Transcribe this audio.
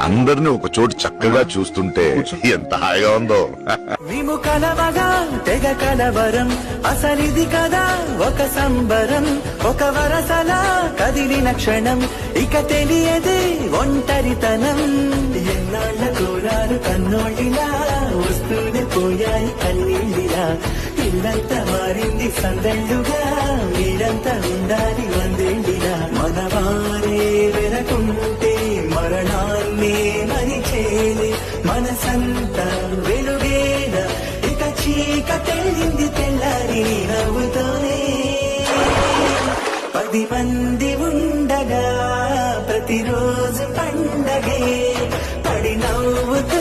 అందరిని ఒక చోటు చక్కగా చూస్తుంటే ఎంత హాయిగా ఉందో. మేము కలవగా తెగ కలవరం, అసలిది కదా ఒక సంబరం. ఒక వరసలా కదిలిన క్షణం, ఇక తెలియదే ఒంటరితనం. ఎన్నాళ్ళ కోరారు కన్నోళ్ళిలా, వస్తూనే పోయాయి కన్నీళ్ళిలా. ఇల్లంతా మారింది సందళ్ళుగా, మీరంతా ఉండాలి వందేళ్ళిలా. మనవారే వెనకుంటే మరణాన్నే మరిచేలే, మనసంతా వెలుగేల. ఇక చీకటెళ్ళింది తెల్లారి నవ్వుతోనే. 10 మంది ఉండగా ప్రతిరోజు పండగే, పడి నవ్వుతూ